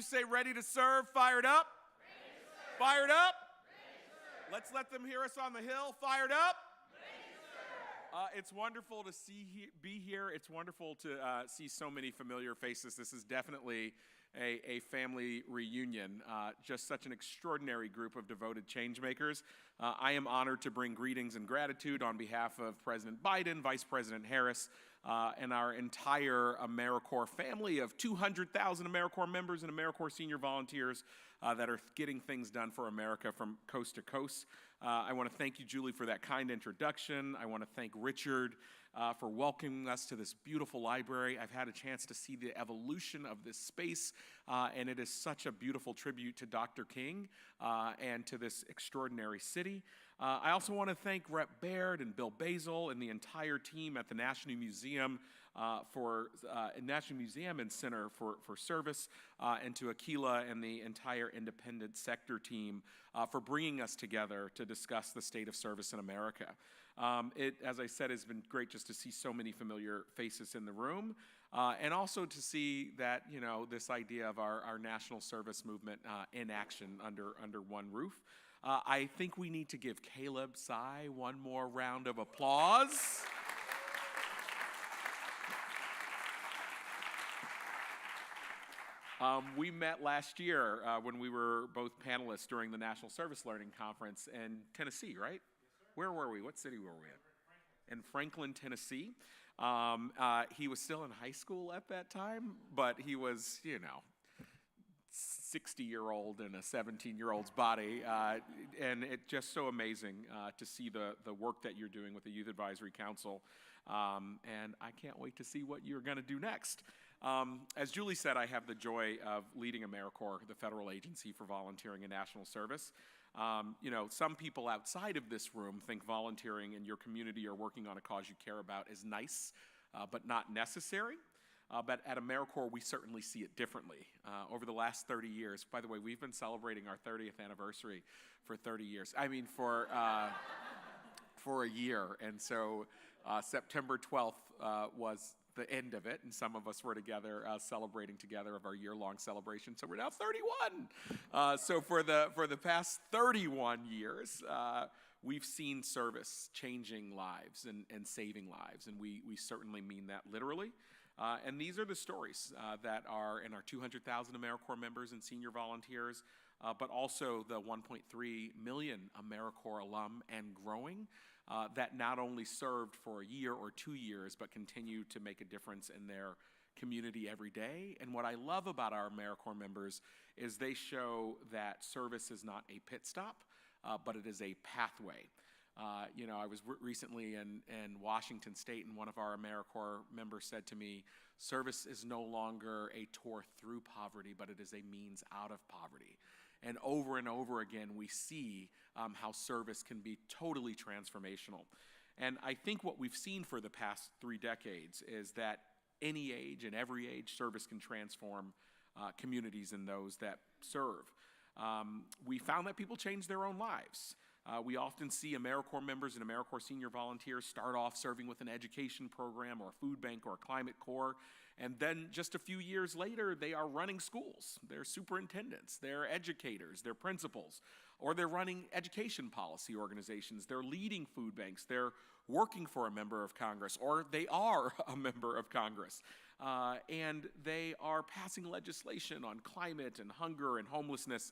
say ready to serve, fired up? Ready to serve. Fired up? Ready to serve. Let's let them hear us on the Hill. Fired up? Ready to serve. It's wonderful to be here. It's wonderful to see so many familiar faces. This is definitely a family reunion. Just such an extraordinary group of devoted change makers. I am honored to bring greetings and gratitude on behalf of President Biden, Vice President Harris, and our entire AmeriCorps family of 200,000 AmeriCorps members and AmeriCorps senior volunteers that are getting things done for America from coast to coast. I want to thank you, Julie, for that kind introduction. I want to thank Richard for welcoming us to this beautiful library. I've had a chance to see the evolution of this space, and it is such a beautiful tribute to Dr. King and to this extraordinary city. I also want to thank Rep. Baird and Bill Basil and the entire team at the National Museum and Center for Service, and to Aquila and the entire independent sector team for bringing us together to discuss the state of service in America. It, as I said, has been great just to see so many familiar faces in the room, and also to see that, you know, this idea of our national service movement in action under one roof. I think we need to give Caleb Sy one more round of applause. We met last year when we were both panelists during the National Service Learning Conference in Tennessee, right? Yes, sir. Where were we? What city were we in? In Franklin, Tennessee. He was still in high school at that time, but he was, you know, 60-year-old in a 17-year-old's body, and it's just so amazing to see the work that you're doing with the Youth Advisory Council, and I can't wait to see what you're going to do next. As Julie said, I have the joy of leading AmeriCorps, the federal agency for volunteering and national service. You know, some people outside of this room think volunteering in your community or working on a cause you care about is nice, but not necessary. But at AmeriCorps, we certainly see it differently. Over the last 30 years, by the way, we've been celebrating our 30th anniversary for 30 years. I mean, for a year. And so September 12th was the end of it, and some of us were together celebrating together of our year-long celebration. So we're now 31. So for the past 31 years, we've seen service changing lives and saving lives, and we certainly mean that literally. And these are the stories that are in our 200,000 AmeriCorps members and senior volunteers, but also the 1.3 million AmeriCorps alum and growing that not only served for a year or 2 years, but continue to make a difference in their community every day. And what I love about our AmeriCorps members is they show that service is not a pit stop, but it is a pathway. You know, I was recently in Washington State, and one of our AmeriCorps members said to me, service is no longer a tour through poverty, but it is a means out of poverty. And over again, we see how service can be totally transformational. And I think what we've seen for the past 3 decades is that any age and every age, service can transform communities and those that serve. We found that people change their own lives. We often see AmeriCorps members and AmeriCorps senior volunteers start off serving with an education program or a food bank or a climate corps, and then just a few years later, they are running schools. They're superintendents, they're educators, they're principals, or they're running education policy organizations. They're leading food banks. They're working for a member of Congress, or they are a member of Congress. And they are passing legislation on climate and hunger and homelessness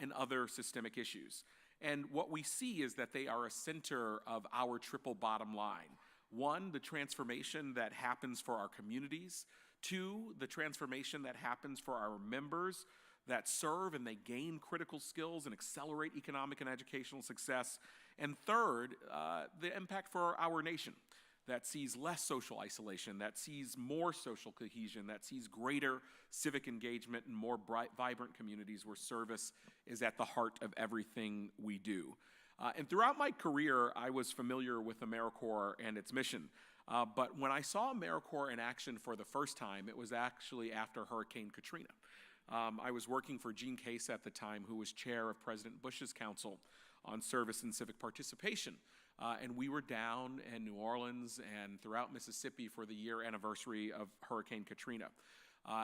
and other systemic issues. And what we see is that they are a center of our triple bottom line. 1, the transformation that happens for our communities. 2, the transformation that happens for our members that serve and they gain critical skills and accelerate economic and educational success. And 3rd, the impact for our nation that sees less social isolation, that sees more social cohesion, that sees greater civic engagement and more vibrant communities where service is at the heart of everything we do. And throughout my career, I was familiar with AmeriCorps and its mission. But when I saw AmeriCorps in action for the first time, it was actually after Hurricane Katrina. I was working for Gene Case at the time, who was chair of President Bush's Council on Service and Civic Participation. And we were down in New Orleans and throughout Mississippi for the year anniversary of Hurricane Katrina.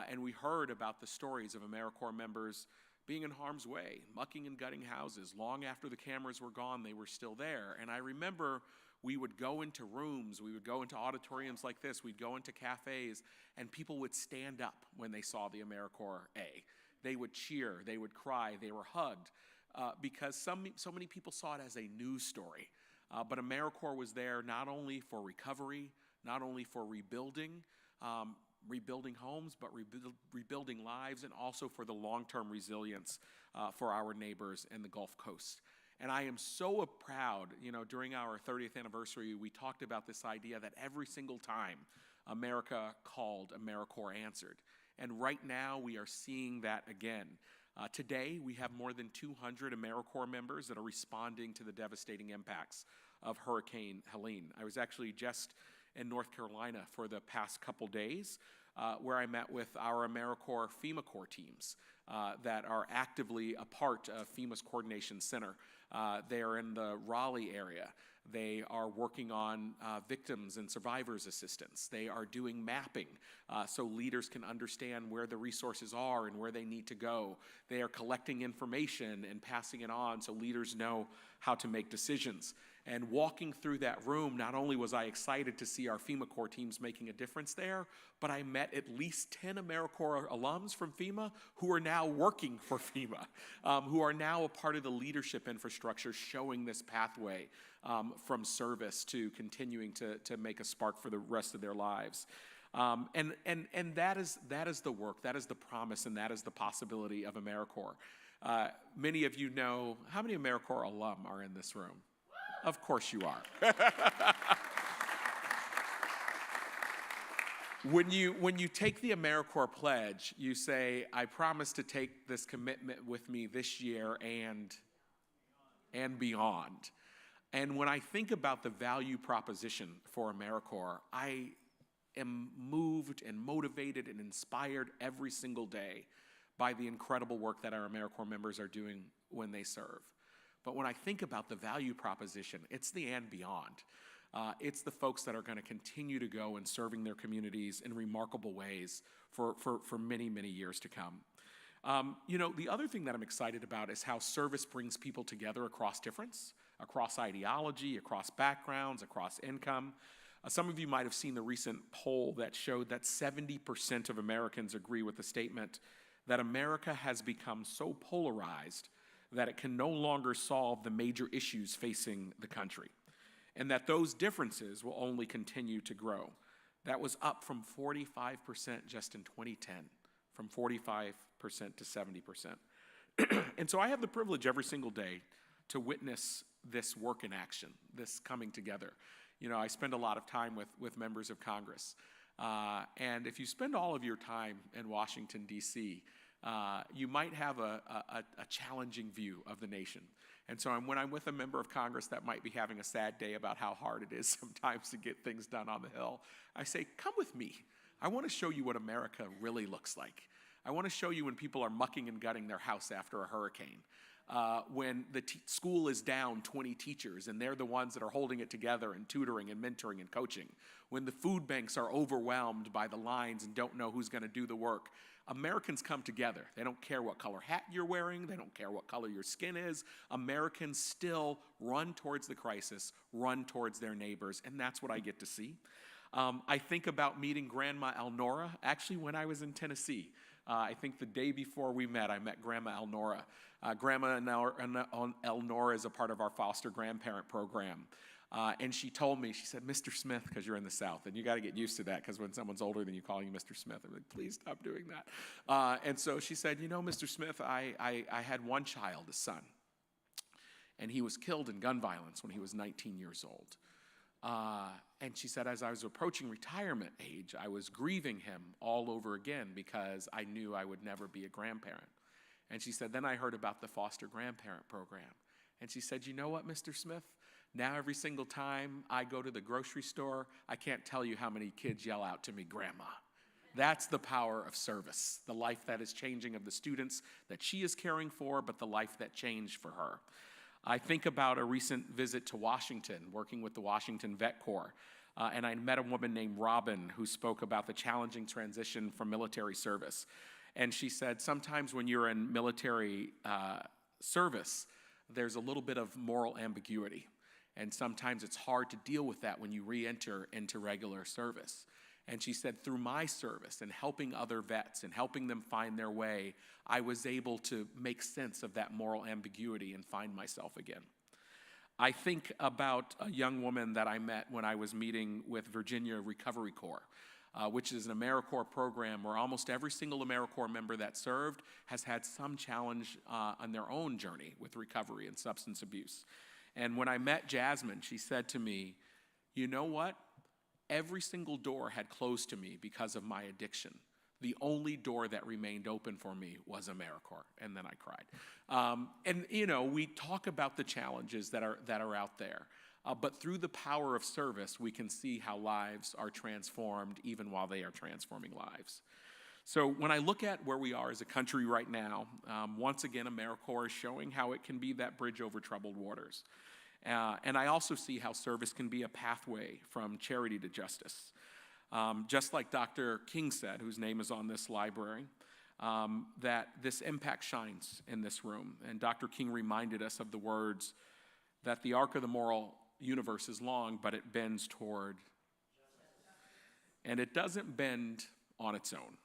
And we heard about the stories of AmeriCorps members being in harm's way, mucking and gutting houses. Long after the cameras were gone, they were still there. And I remember we would go into rooms, we would go into auditoriums like this, we'd go into cafes, and people would stand up when they saw the AmeriCorps A. They would cheer, they would cry, they were hugged, because so many people saw it as a news story. But AmeriCorps was there not only for recovery, not only for rebuilding homes, but rebuilding lives, and also for the long-term resilience for our neighbors in the Gulf Coast. And I am so proud, during our 30th anniversary, we talked about this idea that every single time America called, AmeriCorps answered. And right now we are seeing that again. Today we have more than 200 AmeriCorps members that are responding to the devastating impacts of Hurricane Helene. I was actually just in North Carolina for the past couple days, where I met with our AmeriCorps FEMA Corps teams that are actively a part of FEMA's Coordination Center. They are in the Raleigh area. They are working on victims and survivors assistance. They are doing mapping so leaders can understand where the resources are and where they need to go. They are collecting information and passing it on so leaders know how to make decisions. And walking through that room, not only was I excited to see our FEMA Corps teams making a difference there, but I met at least 10 AmeriCorps alums from FEMA who are now working for FEMA, who are now a part of the leadership infrastructure showing this pathway from service to continuing to make a spark for the rest of their lives. And that is the work, that is the promise, and that is the possibility of AmeriCorps. Many of you know, how many AmeriCorps alum are in this room? Of course you are. When you take the AmeriCorps pledge, you say, I promise to take this commitment with me this year and beyond. And when I think about the value proposition for AmeriCorps, I am moved and motivated and inspired every single day by the incredible work that our AmeriCorps members are doing when they serve. But when I think about the value proposition, it's the and beyond. It's the folks that are going to continue to go and serving their communities in remarkable ways for many, many years to come. The other thing that I'm excited about is how service brings people together across difference, across ideology, across backgrounds, across income. Some of you might have seen the recent poll that showed that 70% of Americans agree with the statement that America has become so polarized that it can no longer solve the major issues facing the country, and that those differences will only continue to grow. That was up from 45% just in 2010, from 45% to 70%. And so I have the privilege every single day to witness this work in action, this coming together. I spend a lot of time with members of Congress. And if you spend all of your time in Washington, D.C., you might have a challenging view of the nation. And so when I'm with a member of Congress that might be having a sad day about how hard it is sometimes to get things done on the Hill, I say, come with me. I want to show you what America really looks like. I want to show you when people are mucking and gutting their house after a hurricane. When the school is down 20 teachers and they're the ones that are holding it together and tutoring and mentoring and coaching. When the food banks are overwhelmed by the lines and don't know who's going to do the work. Americans come together. They don't care what color hat you're wearing. They don't care what color your skin is. Americans still run towards the crisis, run towards their neighbors, and that's what I get to see. I think about meeting Grandma Elnora, actually when I was in Tennessee. I think the day before we met, I met Grandma Elnora. Grandma Elnora is a part of our foster grandparent program. And she told me, she said, Mr. Smith, because you're in the South, and you got to get used to that, because when someone's older than you calling you Mr. Smith, I'm like, please stop doing that. And so she said, Mr. Smith, I had one child, a son, and he was killed in gun violence when he was 19 years old. And she said, as I was approaching retirement age, I was grieving him all over again because I knew I would never be a grandparent. And she said, then I heard about the foster grandparent program. And she said, you know what, Mr. Smith? Now every single time I go to the grocery store, I can't tell you how many kids yell out to me, Grandma. That's the power of service, the life that is changing of the students that she is caring for, but the life that changed for her. I think about a recent visit to Washington, working with the Washington Vet Corps. and I met a woman named Robin who spoke about the challenging transition from military service. And she said, sometimes when you're in military service, there's a little bit of moral ambiguity. And sometimes it's hard to deal with that when you re-enter into regular service. And she said, through my service and helping other vets and helping them find their way, I was able to make sense of that moral ambiguity and find myself again. I think about a young woman that I met when I was meeting with Virginia Recovery Corps, which is an AmeriCorps program where almost every single AmeriCorps member that served has had some challenge on their own journey with recovery and substance abuse. And when I met Jasmine, she said to me, you know what? Every single door had closed to me because of my addiction. The only door that remained open for me was AmeriCorps, and then I cried. And you know, we talk about the challenges that are out there, but through the power of service, we can see how lives are transformed even while they are transforming lives. So when I look at where we are as a country right now, once again, AmeriCorps is showing how it can be that bridge over troubled waters. And I also see how service can be a pathway from charity to justice. Just like Dr. King said, whose name is on this library, that this impact shines in this room. And Dr. King reminded us of the words that the arc of the moral universe is long, but it bends toward justice. And it doesn't bend on its own.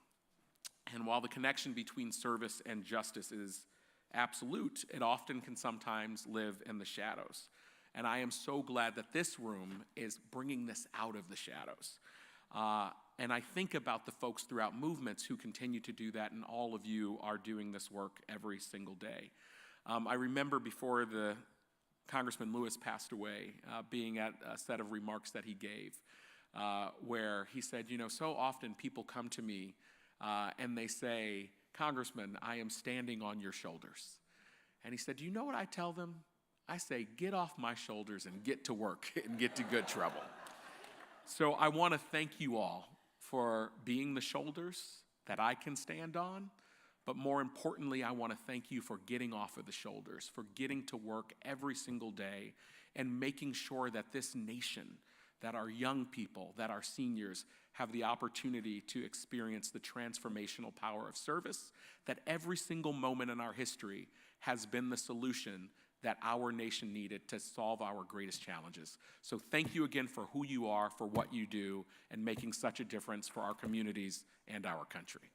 And while the connection between service and justice is absolute, it often can sometimes live in the shadows. And I am so glad that this room is bringing this out of the shadows. And I think about the folks throughout movements who continue to do that, and all of you are doing this work every single day. I remember before the Congressman Lewis passed away, being at a set of remarks that he gave, where he said, you know, so often people come to me and they say, Congressman, I am standing on your shoulders. And he said, do you know what I tell them? I say, get off my shoulders and get to work and get to good trouble. So I want to thank you all for being the shoulders that I can stand on, but more importantly, I want to thank you for getting off of the shoulders, for getting to work every single day and making sure that this nation, that our young people, that our seniors have the opportunity to experience the transformational power of service, that every single moment in our history has been the solution that our nation needed to solve our greatest challenges. So thank you again for who you are, for what you do, and making such a difference for our communities and our country.